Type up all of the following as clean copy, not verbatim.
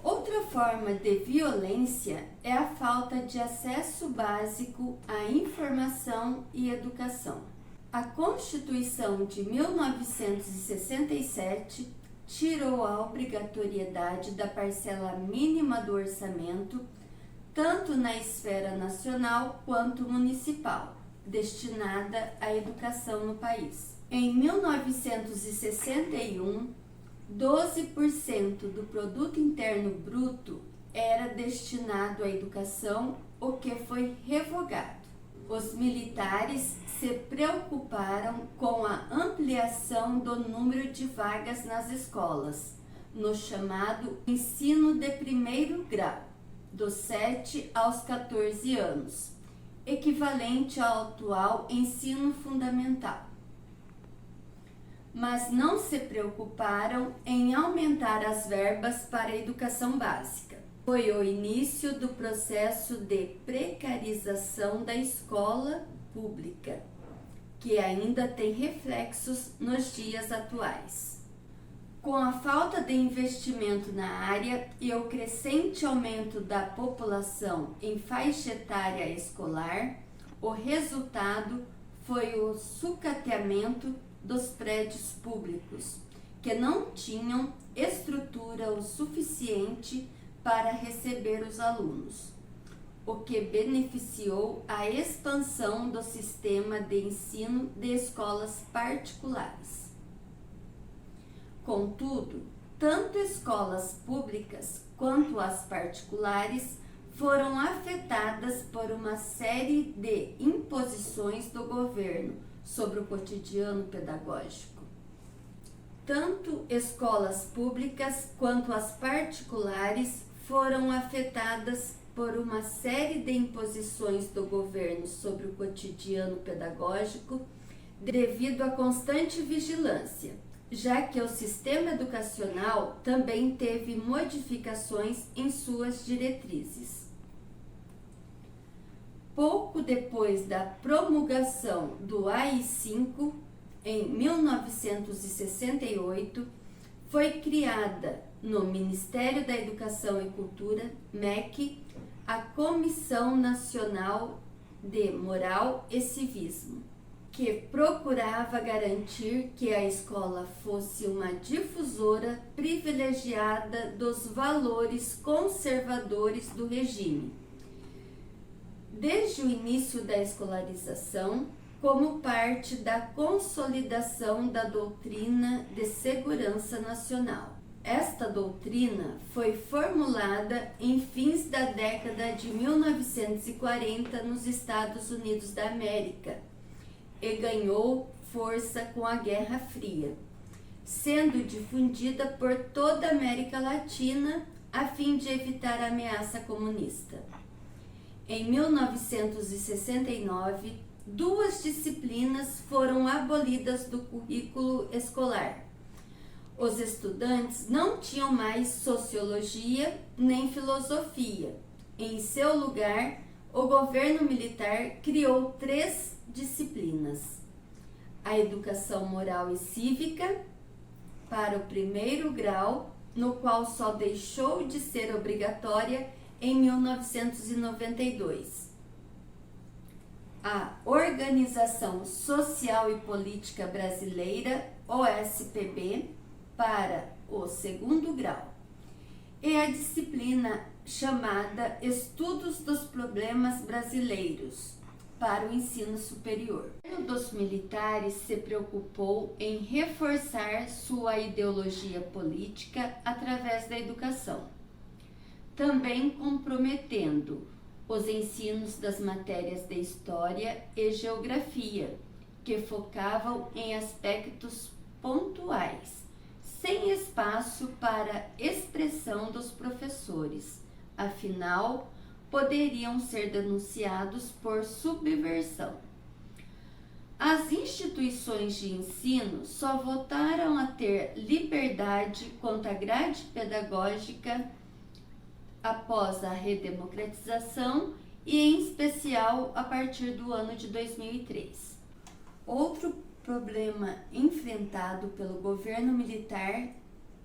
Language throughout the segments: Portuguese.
Outra forma de violência é a falta de acesso básico à informação e educação. A Constituição de 1967 tirou a obrigatoriedade da parcela mínima do orçamento, tanto na esfera nacional quanto municipal, destinada à educação no país. Em 1961, 12% do produto interno bruto era destinado à educação, o que foi revogado. Os militares se preocuparam com a ampliação do número de vagas nas escolas, no chamado ensino de primeiro grau, dos 7 aos 14 anos, equivalente ao atual ensino fundamental. Mas não se preocuparam em aumentar as verbas para a educação básica. Foi o início do processo de precarização da escola pública, que ainda tem reflexos nos dias atuais. Com a falta de investimento na área e o crescente aumento da população em faixa etária escolar, o resultado foi o sucateamento dos prédios públicos, que não tinham estrutura o suficiente para receber os alunos, o que beneficiou a expansão do sistema de ensino de escolas particulares. Contudo, tanto escolas públicas quanto as particulares foram afetadas por uma série de imposições do governo sobre o cotidiano pedagógico. Tanto escolas públicas quanto as particulares foram afetadas por uma série de imposições do governo sobre o cotidiano pedagógico devido à constante vigilância, já que o sistema educacional também teve modificações em suas diretrizes. Pouco depois da promulgação do AI-5, em 1968, foi criada no Ministério da Educação e Cultura, MEC, a Comissão Nacional de Moral e Civismo, que procurava garantir que a escola fosse uma difusora privilegiada dos valores conservadores do regime, desde o início da escolarização, como parte da consolidação da doutrina de segurança nacional. Esta doutrina foi formulada em fins da década de 1940 nos Estados Unidos da América e ganhou força com a Guerra Fria, sendo difundida por toda a América Latina a fim de evitar a ameaça comunista. Em 1969, 2 disciplinas foram abolidas do currículo escolar. Os estudantes não tinham mais sociologia nem filosofia. Em seu lugar, o governo militar criou 3 disciplinas: a educação moral e cívica para o primeiro grau, no qual só deixou de ser obrigatória em 1992. A Organização Social e Política Brasileira, OSPB, para o segundo grau, e a disciplina chamada Estudos dos Problemas Brasileiros, para o ensino superior. O governo dos militares se preocupou em reforçar sua ideologia política através da educação, também comprometendo os ensinos das matérias de História e Geografia, que focavam em aspectos pontuais, sem espaço para expressão dos professores, afinal, poderiam ser denunciados por subversão. As instituições de ensino só voltaram a ter liberdade quanto à grade pedagógica após a redemocratização e, em especial, a partir do ano de 2003. Outro problema enfrentado pelo governo militar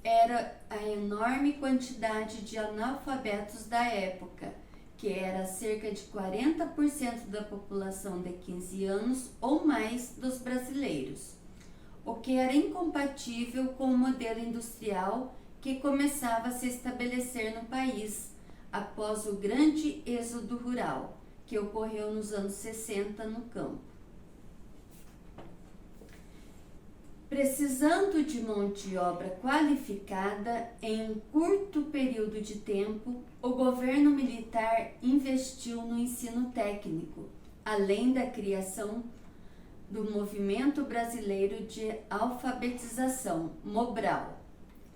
era a enorme quantidade de analfabetos da época, que era cerca de 40% da população de 15 anos ou mais dos brasileiros, o que era incompatível com o modelo industrial que começava a se estabelecer no país após o grande êxodo rural, que ocorreu nos anos 60 no campo. Precisando de mão de obra qualificada em um curto período de tempo, o governo militar investiu no ensino técnico, além da criação do Movimento Brasileiro de Alfabetização, Mobral,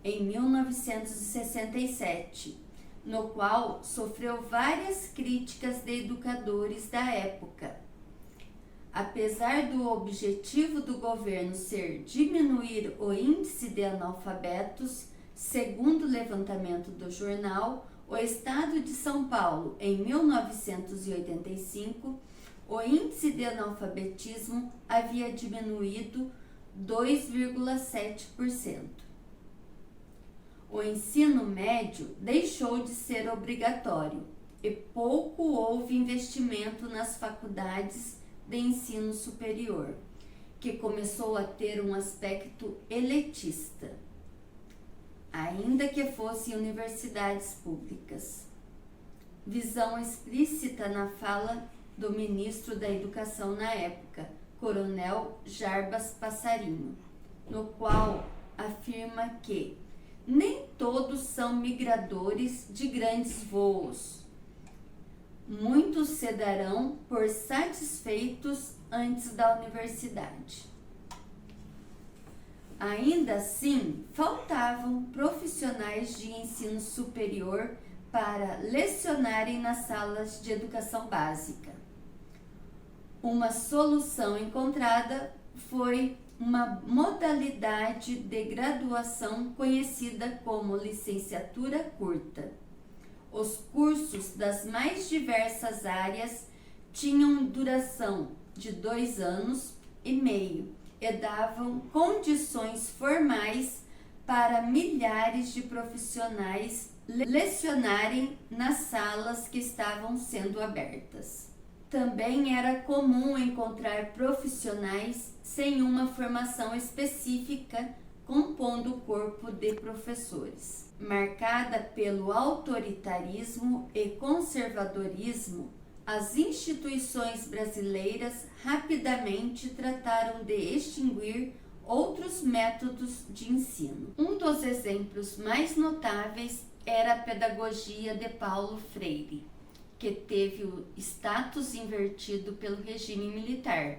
em 1967, no qual sofreu várias críticas de educadores da época. Apesar do objetivo do governo ser diminuir o índice de analfabetos, segundo o levantamento do jornal O Estado de São Paulo, em 1985, o índice de analfabetismo havia diminuído 2,7%. O ensino médio deixou de ser obrigatório e pouco houve investimento nas faculdades de ensino superior, que começou a ter um aspecto elitista, ainda que fossem universidades públicas. Visão explícita na fala do ministro da Educação na época, Coronel Jarbas Passarinho, no qual afirma que nem todos são migradores de grandes voos. Muitos se darão por satisfeitos antes da universidade. Ainda assim, faltavam profissionais de ensino superior para lecionarem nas salas de educação básica. Uma solução encontrada foi uma modalidade de graduação conhecida como licenciatura curta. Os cursos das mais diversas áreas tinham duração de 2 anos e meio e davam condições formais para milhares de profissionais lecionarem nas salas que estavam sendo abertas. Também era comum encontrar profissionais sem uma formação específica compondo o corpo de professores. Marcada pelo autoritarismo e conservadorismo, as instituições brasileiras rapidamente trataram de extinguir outros métodos de ensino. Um dos exemplos mais notáveis era a pedagogia de Paulo Freire, que teve o status invertido pelo regime militar,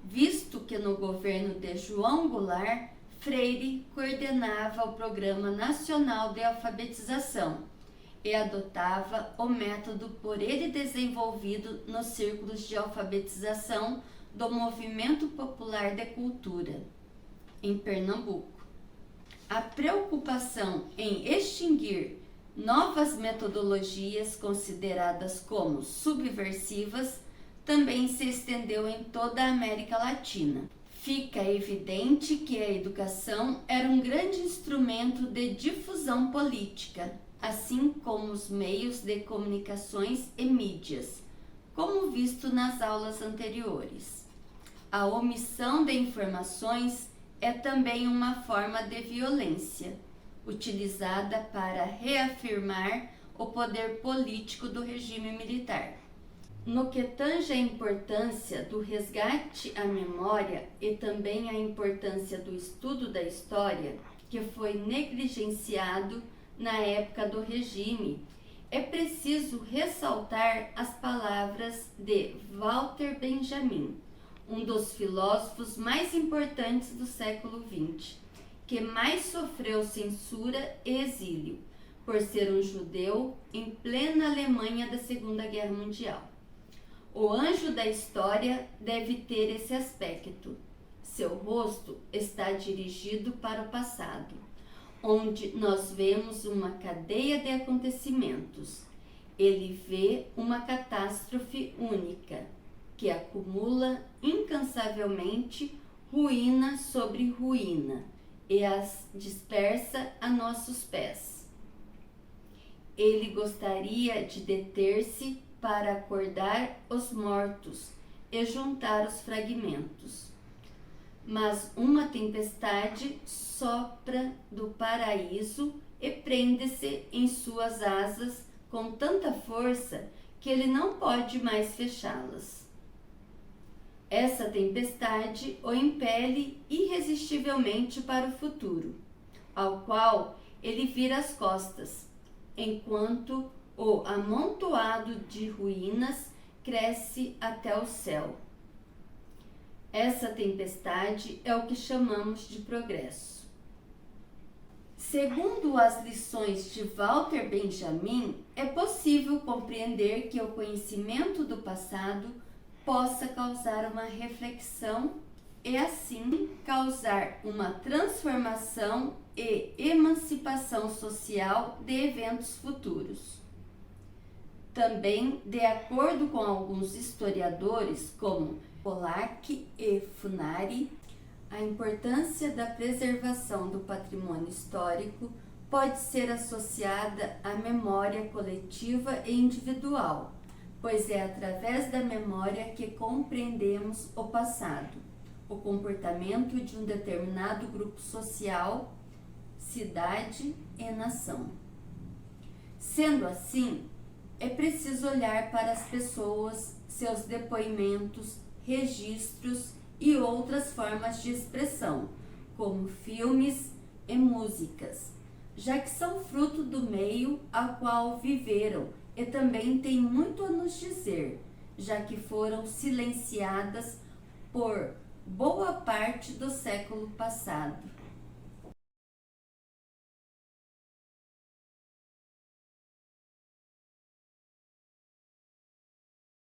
visto que no governo de João Goulart, Freire coordenava o Programa Nacional de Alfabetização e adotava o método por ele desenvolvido nos círculos de alfabetização do Movimento Popular de Cultura, em Pernambuco. A preocupação em extinguir novas metodologias consideradas como subversivas também se estendeu em toda a América Latina. Fica evidente que a educação era um grande instrumento de difusão política, assim como os meios de comunicações e mídias, como visto nas aulas anteriores. A omissão de informações é também uma forma de violência, utilizada para reafirmar o poder político do regime militar. No que tange à importância do resgate à memória e também à importância do estudo da história, que foi negligenciado na época do regime, é preciso ressaltar as palavras de Walter Benjamin, um dos filósofos mais importantes do século XX, que mais sofreu censura e exílio, por ser um judeu em plena Alemanha da Segunda Guerra Mundial. O anjo da história deve ter esse aspecto. Seu rosto está dirigido para o passado, onde nós vemos uma cadeia de acontecimentos. Ele vê uma catástrofe única, que acumula incansavelmente ruína sobre ruína e as dispersa a nossos pés. Ele gostaria de deter-se para acordar os mortos e juntar os fragmentos. Mas uma tempestade sopra do paraíso e prende-se em suas asas com tanta força que ele não pode mais fechá-las. Essa tempestade o impele irresistivelmente para o futuro, ao qual ele vira as costas, enquanto o amontoado de ruínas cresce até o céu. Essa tempestade é o que chamamos de progresso. Segundo as lições de Walter Benjamin, é possível compreender que o conhecimento do passado possa causar uma reflexão e, assim, causar uma transformação e emancipação social de eventos futuros. Também, de acordo com alguns historiadores, como Pollack e Funari, a importância da preservação do patrimônio histórico pode ser associada à memória coletiva e individual, pois é através da memória que compreendemos o passado, o comportamento de um determinado grupo social, cidade e nação. Sendo assim, é preciso olhar para as pessoas, seus depoimentos, registros e outras formas de expressão, como filmes e músicas, já que são fruto do meio ao qual viveram e também têm muito a nos dizer, já que foram silenciadas por boa parte do século passado.